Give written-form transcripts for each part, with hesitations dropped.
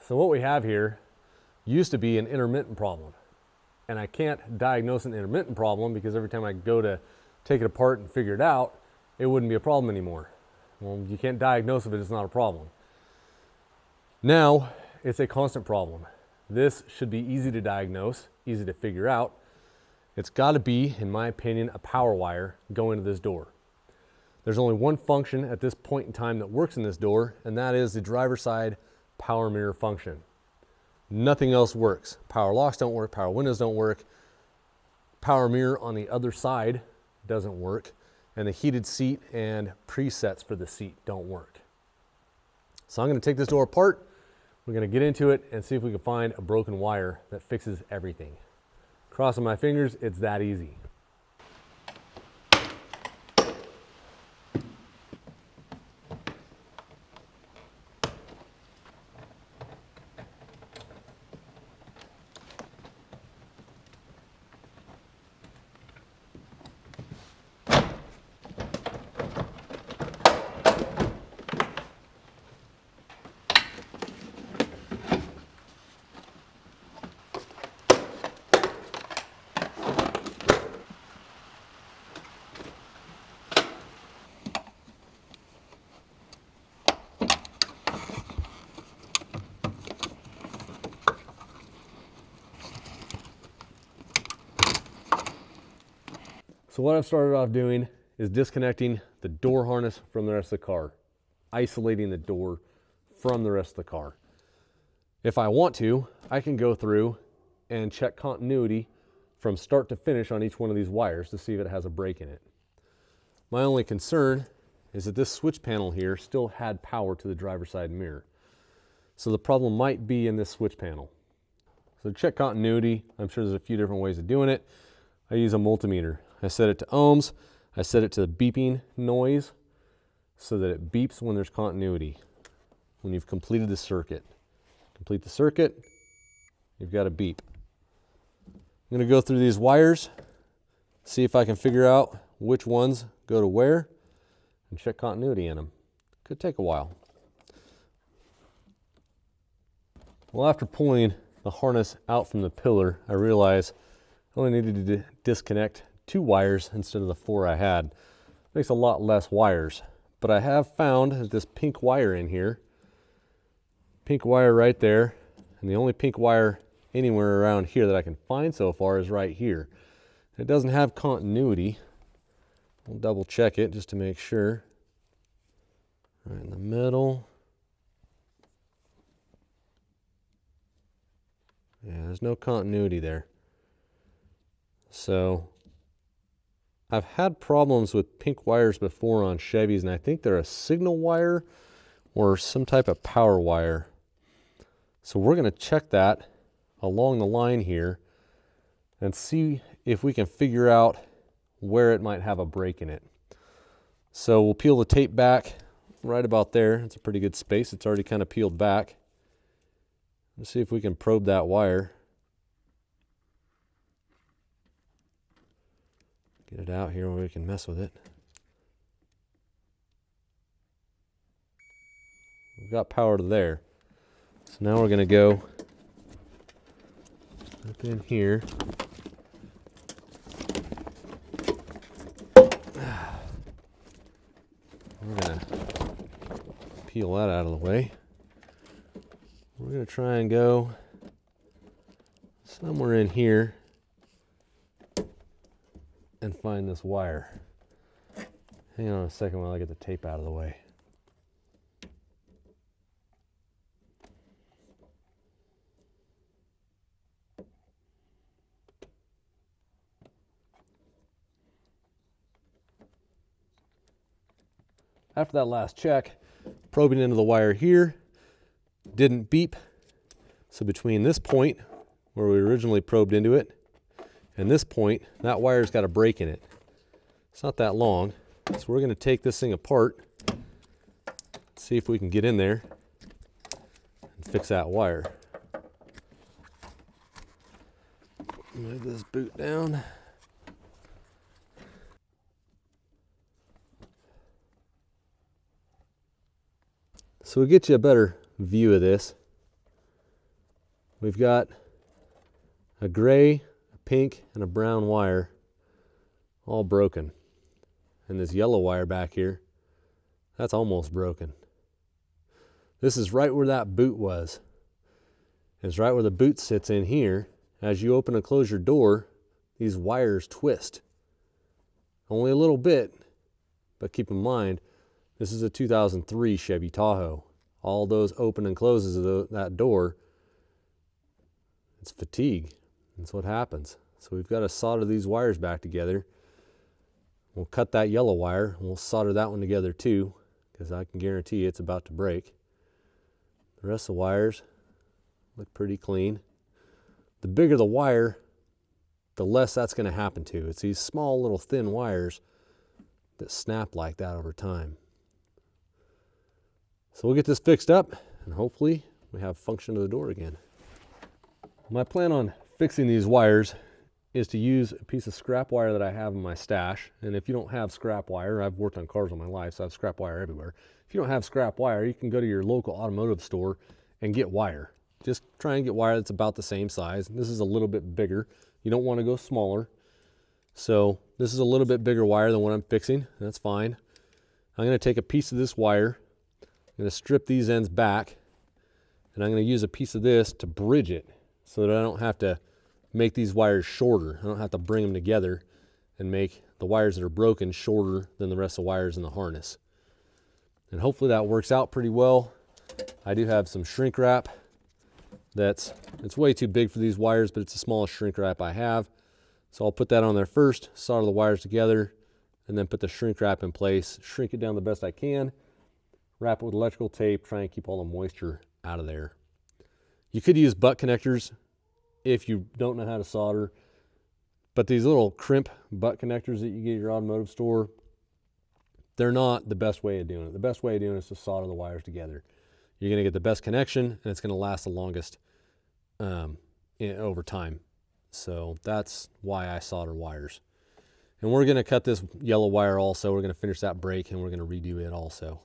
So what we have here used to be an intermittent problem. And I can't diagnose an intermittent problem because every time I go to take it apart and figure it out, it wouldn't be a problem anymore. Well, you can't diagnose if it's not a problem. Now, it's a constant problem. This should be easy to diagnose, easy to figure out. It's got to be, in my opinion, a power wire going to this door. There's only one function at this point in time that works in this door, and that is the driver's side power mirror function. Nothing else works. Power locks don't work, power windows don't work, power mirror on the other side doesn't work, and the heated seat and presets for the seat don't work. So I'm going to take this door apart, we're going to get into it and see if we can find a broken wire that fixes everything. Crossing my fingers, it's that easy. So what I've started off doing is disconnecting the door harness from the rest of the car, isolating the door from the rest of the car. If I want to, I can go through and check continuity from start to finish on each one of these wires to see if it has a break in it. My only concern is that this switch panel here still had power to the driver's side mirror. So the problem might be in this switch panel. So to check continuity, I'm sure there's a few different ways of doing it. I use a multimeter. I set it to ohms. I set it to the beeping noise so that it beeps when there's continuity. When you've completed the circuit. Complete the circuit, you've got a beep. I'm going to go through these wires, see if I can figure out which ones go to where, and check continuity in them. Could take a while. Well, after pulling the harness out from the pillar, I realized I only needed to disconnect 2 wires instead of the 4 I had. Makes a lot less wires, but I have found that this pink wire in here, pink wire right there, and the only pink wire anywhere around here that I can find so far is right here. It doesn't have continuity. We'll double check it just to make sure. Right in the middle. Yeah, there's no continuity there. So I've had problems with pink wires before on Chevys, and I think they're a signal wire or some type of power wire. So we're going to check that along the line here and see if we can figure out where it might have a break in it. So we'll peel the tape back right about there. It's a pretty good space. It's already kind of peeled back. Let's see if we can probe that wire. Get it out here where we can mess with it. We've got power to there. So now we're going to go up in here. We're going to peel that out of the way. We're going to try and go somewhere in here and find this wire. Hang on a second while I get the tape out of the way. After that last check, probing into the wire here, didn't beep. So between this point where we originally probed into it and this point, that wire's got a break in it. It's not that long. So we're going to take this thing apart, see if we can get in there and fix that wire. Move this boot down. So we'll get you a better view of this. we've got a gray, a pink, and a brown wire all broken. And this yellow wire back here, that's almost broken. This is right where that boot was. It's right where the boot sits in here. As you open and close your door, these wires twist. Only a little bit, but keep in mind, this is a 2003 Chevy Tahoe. All those open and closes of that door, it's fatigue. That's what happens. So we've got to solder these wires back together. We'll cut that yellow wire, and we'll solder that one together too, because I can guarantee it's about to break. The rest of the wires look pretty clean. The bigger the wire, the less that's going to happen to. It's these small little thin wires that snap like that over time. So we'll get this fixed up, and hopefully we have function to the door again. My plan on fixing these wires is to use a piece of scrap wire that I have in my stash. And if you don't have scrap wire, I've worked on cars all my life, so I have scrap wire everywhere. If you don't have scrap wire, you can go to your local automotive store and get wire. Just try and get wire that's about the same size. This is a little bit bigger. You don't want to go smaller. So this is a little bit bigger wire than what I'm fixing. That's fine. I'm going to take a piece of this wire. I'm going to strip these ends back, and I'm going to use a piece of this to bridge it so that I don't have to make these wires shorter. I don't have to bring them together and make the wires that are broken shorter than the rest of the wires in the harness. And hopefully that works out pretty well. I do have some shrink wrap it's way too big for these wires, but it's the smallest shrink wrap I have. So I'll put that on there first, solder the wires together, and then put the shrink wrap in place, shrink it down the best I can, wrap it with electrical tape, try and keep all the moisture out of there. You could use butt connectors if you don't know how to solder, but these little crimp butt connectors that you get at your automotive store, they're not the best way of doing it. The best way of doing it is to solder the wires together. You're going to get the best connection, and it's going to last the longest over time. So that's why I solder wires. And we're going to cut this yellow wire also. We're going to finish that break, and we're going to redo it also.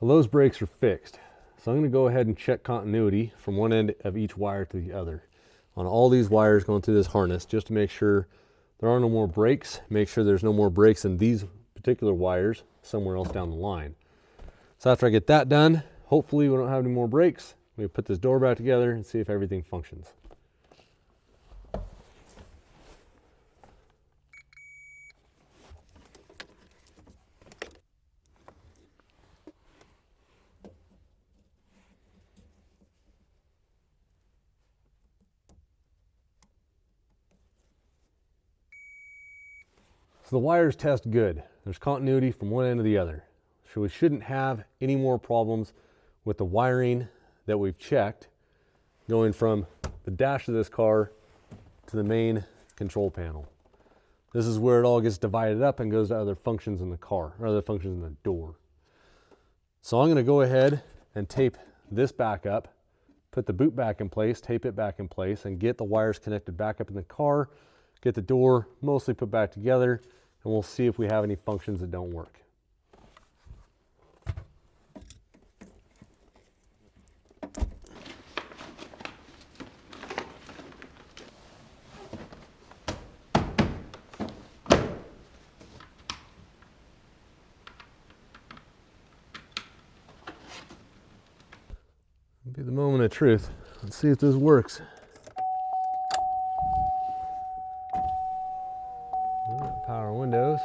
Well, those brakes are fixed. So I'm going to go ahead and check continuity from one end of each wire to the other on all these wires going through this harness, just to make sure there are no more breaks, make sure there's no more breaks in these particular wires somewhere else down the line. So after I get that done, hopefully we don't have any more breaks. We put this door back together and see if everything functions. So the wires test good. There's continuity from one end to the other. So we shouldn't have any more problems with the wiring that we've checked going from the dash of this car to the main control panel. This is where it all gets divided up and goes to other functions in the car, or other functions in the door. So I'm going to go ahead and tape this back up, put the boot back in place, tape it back in place, and get the wires connected back up in the car, get the door mostly put back together, and we'll see if we have any functions that don't work. It'll be the moment of truth. Let's see if this works. Power windows.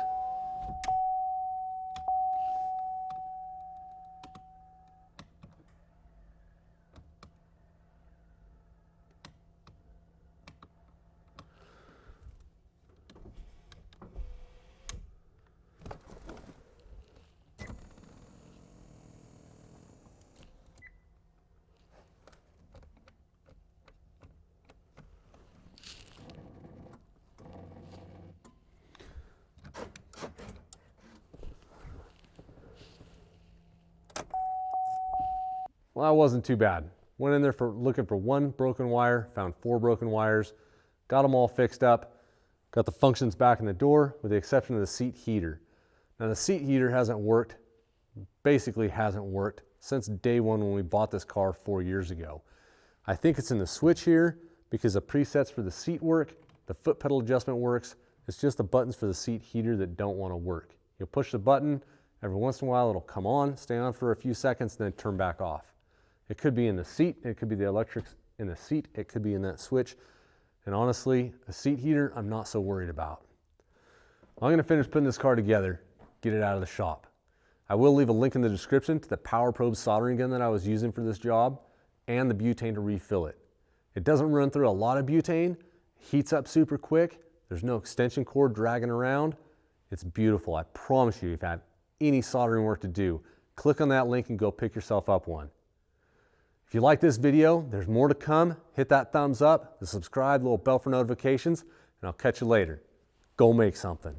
Well, that wasn't too bad. Went in there looking for one broken wire, found 4 broken wires, got them all fixed up, got the functions back in the door with the exception of the seat heater. Now the seat heater hasn't worked, basically hasn't worked since day one when we bought this car 4 years ago. I think it's in the switch here because the presets for the seat work, the foot pedal adjustment works, it's just the buttons for the seat heater that don't want to work. You'll push the button, every once in a while it'll come on, stay on for a few seconds, then turn back off. It could be in the seat, it could be the electrics in the seat, it could be in that switch. And honestly, a seat heater, I'm not so worried about. I'm gonna finish putting this car together, get it out of the shop. I will leave a link in the description to the Power Probe soldering gun that I was using for this job and the butane to refill it. It doesn't run through a lot of butane, heats up super quick, there's no extension cord dragging around. It's beautiful, I promise you, if you have any soldering work to do, click on that link and go pick yourself up one. If you like this video, there's more to come. Hit that thumbs up, the subscribe, little bell for notifications, and I'll catch you later. Go make something.